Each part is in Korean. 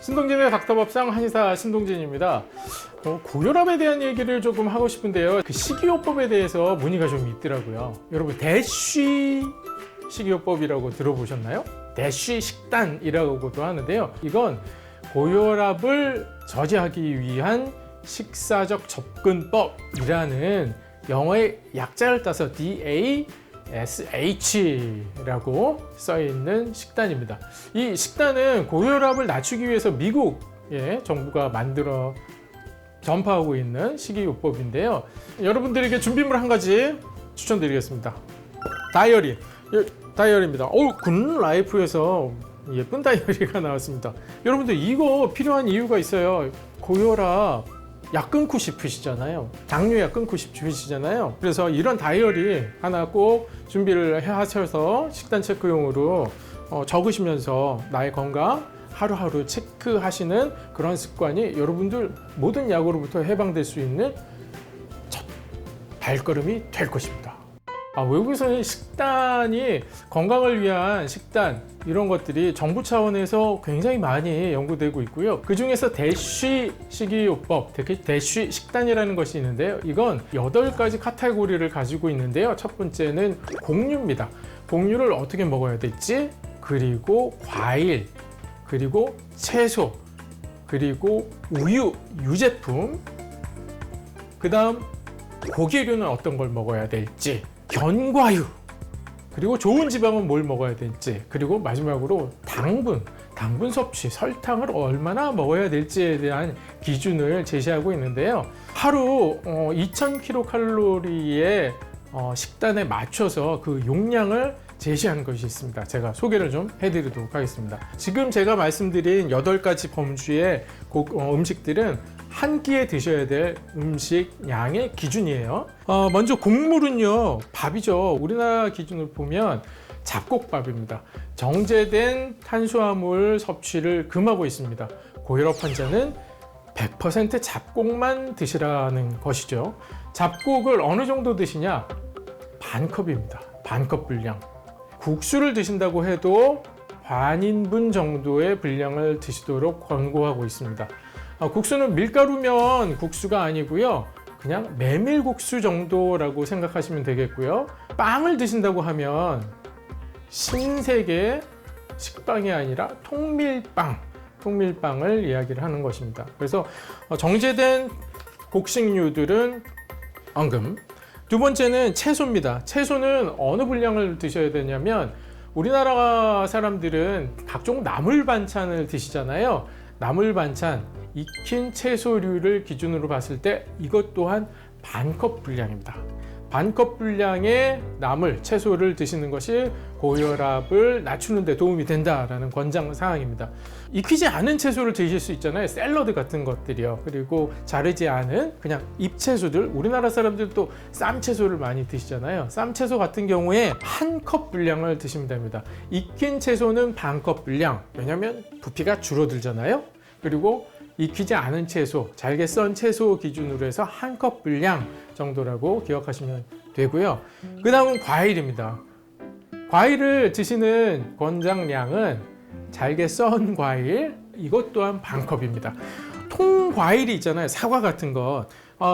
신동진의 닥터밥상 한의사 신동진입니다. 고혈압에 대한 얘기를 조금 하고 싶은데요. 그 식이요법에 대해서 문의가 좀 있더라고요. 여러분 대쉬 식이요법이라고 들어보셨나요? 대쉬 식단이라고도 하는데요. 이건 고혈압을 저지하기 위한 식사적 접근법이라는 영어의 약자를 따서 DASH라고 써있는 식단입니다. 이 식단은 고혈압을 낮추기 위해서 미국의 정부가 만들어 전파하고 있는 식이요법인데요. 여러분들에게 준비물 한 가지 추천드리겠습니다. 다이어리입니다. 굿라이프에서 예쁜 다이어리가 나왔습니다. 여러분들 이거 필요한 이유가 있어요. 고혈압 약 끊고 싶으시잖아요. 당뇨약 끊고 싶으시잖아요. 그래서 이런 다이어리 하나 꼭 준비를 하셔서 식단 체크용으로 적으시면서 나의 건강 하루하루 체크하시는 그런 습관이 여러분들 모든 약으로부터 해방될 수 있는 첫 발걸음이 될 것입니다. 외국에서는 식단이 건강을 위한 식단 이런 것들이 정부 차원에서 굉장히 많이 연구되고 있고요. 그 중에서 대쉬 식이요법, 대쉬 식단이라는 것이 있는데요. 이건 8가지 카테고리를 가지고 있는데요. 첫 번째는 곡류입니다. 곡류를 어떻게 먹어야 될지, 그리고 과일, 그리고 채소, 그리고 우유, 유제품, 그 다음 고기류는 어떤 걸 먹어야 될지, 견과류, 그리고 좋은 지방은 뭘 먹어야 될지, 그리고 마지막으로 당분 섭취, 설탕을 얼마나 먹어야 될지에 대한 기준을 제시하고 있는데요. 하루 2000kcal의 식단에 맞춰서 그 용량을 제시하는 것이 있습니다. 제가 소개를 좀 해드리도록 하겠습니다. 지금 제가 말씀드린 8가지 범주의 음식들은 한 끼에 드셔야 될 음식 양의 기준이에요. 먼저 곡물은요, 밥이죠. 우리나라 기준으로 보면 잡곡밥입니다. 정제된 탄수화물 섭취를 금하고 있습니다. 고혈압 환자는 100% 잡곡만 드시라는 것이죠. 잡곡을 어느 정도 드시냐? 반컵입니다. 반컵 분량. 국수를 드신다고 해도 반인분 정도의 분량을 드시도록 권고하고 있습니다. 국수는 밀가루면 국수가 아니고요. 그냥 메밀국수 정도라고 생각하시면 되겠고요. 빵을 드신다고 하면 신세계 식빵이 아니라 통밀빵을 이야기를 하는 것입니다. 그래서 정제된 곡식류들은 엉금. 두 번째는 채소입니다. 채소는 어느 분량을 드셔야 되냐면 우리나라 사람들은 각종 나물 반찬을 드시잖아요. 나물 반찬, 익힌 채소류를 기준으로 봤을 때 이것 또한 반컵 분량입니다. 반컵 분량의 나물, 채소를 드시는 것이 고혈압을 낮추는 데 도움이 된다라는 권장 사항입니다. 익히지 않은 채소를 드실 수 있잖아요. 샐러드 같은 것들이요. 그리고 자르지 않은 그냥 잎채소들, 우리나라 사람들도 쌈채소를 많이 드시잖아요. 쌈채소 같은 경우에 한 컵 분량을 드시면 됩니다. 익힌 채소는 반컵 분량, 왜냐하면 부피가 줄어들잖아요. 그리고 익히지 않은 채소, 잘게 썬 채소 기준으로 해서 한 컵 분량 정도라고 기억하시면 되고요. 그 다음은 과일입니다. 과일을 드시는 권장량은 잘게 썬 과일, 이것 또한 반컵입니다. 통과일이 있잖아요. 사과 같은 것.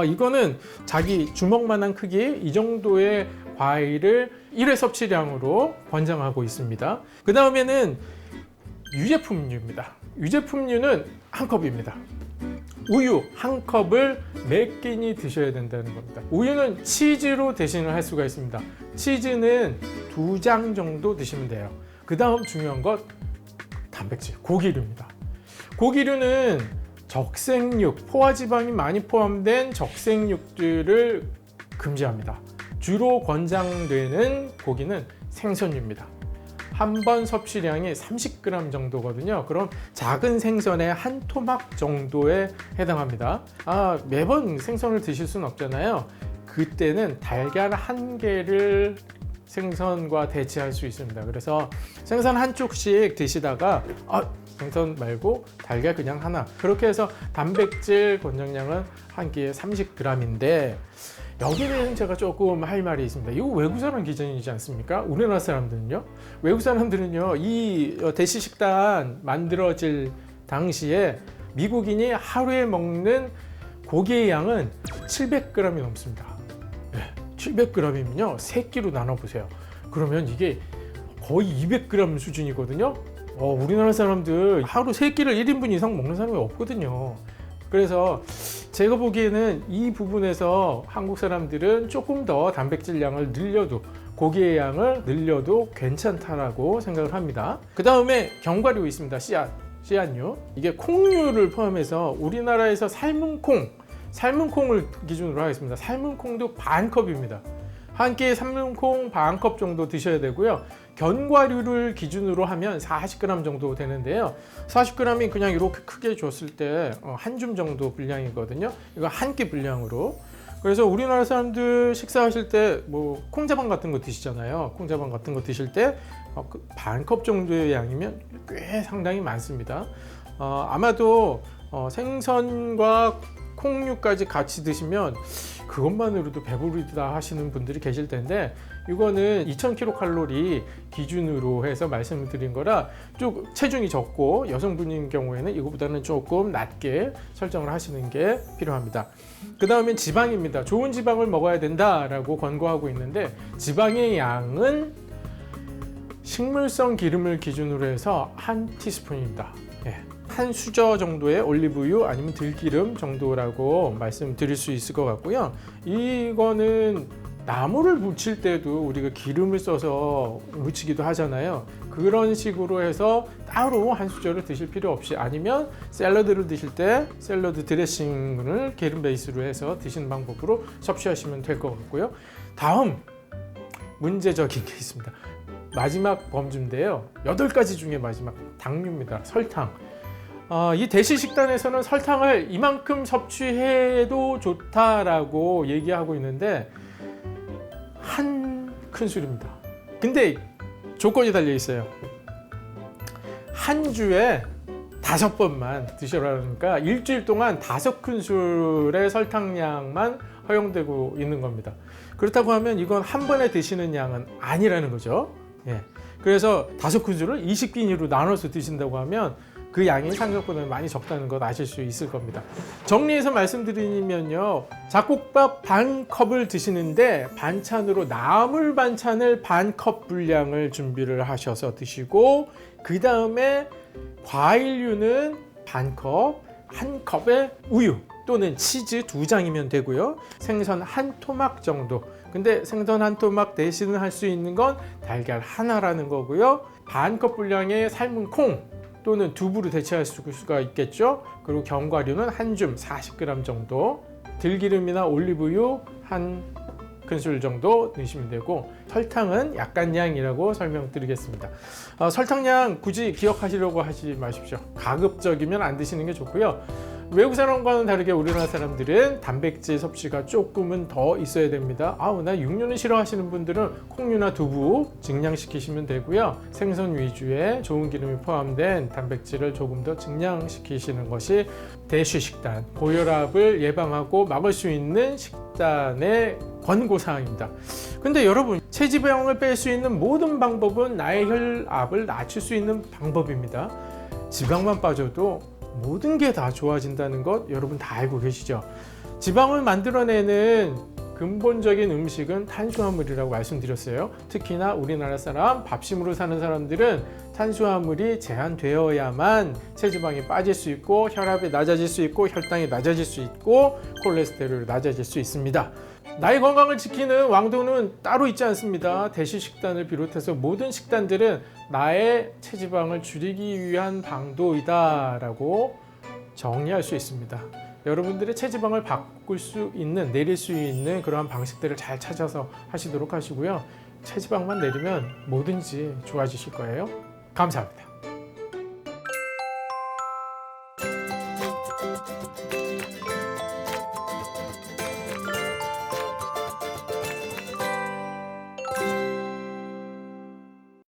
이거는 자기 주먹만한 크기 이 정도의 과일을 1회 섭취량으로 권장하고 있습니다. 그 다음에는 유제품류입니다. 유제품류는 한 컵입니다. 우유 한 컵을 몇 끼니 드셔야 된다는 겁니다. 우유는 치즈로 대신을 할 수가 있습니다. 치즈는 2장 정도 드시면 돼요. 그 다음 중요한 것 단백질, 고기류입니다. 고기류는 적색육, 포화지방이 많이 포함된 적색육들을 금지합니다. 주로 권장되는 고기는 생선류입니다. 한 번 섭취량이 30g 정도거든요. 그럼 작은 생선의 한 토막 정도에 해당합니다. 매번 생선을 드실 수는 없잖아요. 그때는 달걀 1개를 생선과 대체할 수 있습니다. 그래서 생선 한 쪽씩 드시다가 생선 말고 달걀 그냥 하나, 그렇게 해서 단백질 권장량은 한 끼에 30g인데 여기에 대해서는 제가 조금 할 말이 있습니다. 이거 외국 사람 기준이지 않습니까? 우리나라 사람들은요? 외국 사람들은요, 이 대시 식단 만들어질 당시에 미국인이 하루에 먹는 고기의 양은 700g이 넘습니다. 700g이면요 3끼로 나눠보세요. 그러면 이게 거의 200g 수준이거든요. 우리나라 사람들 하루 3끼를 1인분 이상 먹는 사람이 없거든요. 그래서 제가 보기에는 이 부분에서 한국 사람들은 조금 더 단백질 양을 늘려도, 고기의 양을 늘려도 괜찮다라고 생각을 합니다. 그 다음에 견과류 있습니다. 씨앗류. 이게 콩류를 포함해서 우리나라에서 삶은 콩을 기준으로 하겠습니다. 삶은 콩도 반 컵입니다. 한 끼에 삶은 콩 반 컵 정도 드셔야 되고요. 견과류를 기준으로 하면 40g 정도 되는데요. 40g이 그냥 이렇게 크게 줬을 때 한 줌 정도 분량이거든요. 이거 한 끼 분량으로. 그래서 우리나라 사람들 식사하실 때 뭐 콩자반 같은 거 드시잖아요. 콩자반 같은 거 드실 때 반 컵 정도의 양이면 꽤 상당히 많습니다. 아마도 생선과 콩류까지 같이 드시면 그것만으로도 배부르다 하시는 분들이 계실 텐데, 이거는 2000kcal 기준으로 해서 말씀을 드린 거라 좀 체중이 적고 여성분인 경우에는 이거보다는 조금 낮게 설정을 하시는 게 필요합니다. 그 다음엔 지방입니다. 좋은 지방을 먹어야 된다라고 권고하고 있는데, 지방의 양은 식물성 기름을 기준으로 해서 한 티스푼입니다. 한 수저 정도의 올리브유 아니면 들기름 정도라고 말씀드릴 수 있을 것 같고요. 이거는 나물을 무칠 때도 우리가 기름을 써서 무치기도 하잖아요. 그런 식으로 해서 따로 한 수저를 드실 필요 없이, 아니면 샐러드를 드실 때 샐러드 드레싱을 기름 베이스로 해서 드시는 방법으로 섭취하시면 될 것 같고요. 다음 문제적인 게 있습니다. 마지막 범주인데요. 8가지 중에 마지막 당류입니다. 설탕. 이 대시 식단에서는 설탕을 이만큼 섭취해도 좋다라고 얘기하고 있는데 한 큰술입니다. 근데 조건이 달려 있어요. 한 주에 5번만 드시라니까 일주일 동안 5큰술의 설탕량만 허용되고 있는 겁니다. 그렇다고 하면 이건 한 번에 드시는 양은 아니라는 거죠. 그래서 5큰술을 20끼니로 나눠서 드신다고 하면 그 양이 생각보다 많이 적다는 것 아실 수 있을 겁니다. 정리해서 말씀드리면요, 잡곡밥 반 컵을 드시는데 반찬으로 나물 반찬을 반 컵 분량을 준비를 하셔서 드시고, 그 다음에 과일류는 반 컵, 한 컵에 우유 또는 치즈 2장이면 되고요. 생선 한 토막 정도. 근데 생선 한 토막 대신에 할 수 있는 건 달걀 하나라는 거고요. 반 컵 분량의 삶은 콩 또는 두부로 대체할 수가 있겠죠. 그리고 견과류는 한 줌 40g 정도, 들기름이나 올리브유 한 큰술 정도 넣으시면 되고, 설탕은 약간 양이라고 설명드리겠습니다. 설탕량 굳이 기억하시려고 하지 마십시오. 가급적이면 안 드시는 게 좋고요. 외국 사람과는 다르게 우리나라 사람들은 단백질 섭취가 조금은 더 있어야 됩니다. 나 육류는 싫어하시는 분들은 콩류나 두부 증량시키시면 되고요. 생선 위주의 좋은 기름이 포함된 단백질을 조금 더 증량시키시는 것이 대쉬 식단, 고혈압을 예방하고 막을 수 있는 식단의 권고사항입니다. 근데 여러분, 체지방을 뺄 수 있는 모든 방법은 나의 혈압을 낮출 수 있는 방법입니다. 지방만 빠져도 모든 게 다 좋아진다는 것 여러분 다 알고 계시죠? 지방을 만들어내는 근본적인 음식은 탄수화물이라고 말씀드렸어요. 특히나 우리나라 사람, 밥심으로 사는 사람들은 탄수화물이 제한되어야만 체지방이 빠질 수 있고, 혈압이 낮아질 수 있고, 혈당이 낮아질 수 있고, 콜레스테롤이 낮아질 수 있습니다. 나의 건강을 지키는 왕도는 따로 있지 않습니다. 대시 식단을 비롯해서 모든 식단들은 나의 체지방을 줄이기 위한 방도이다라고 정리할 수 있습니다. 여러분들의 체지방을 바꿀 수 있는, 내릴 수 있는 그러한 방식들을 잘 찾아서 하시도록 하시고요. 체지방만 내리면 뭐든지 좋아지실 거예요. 감사합니다.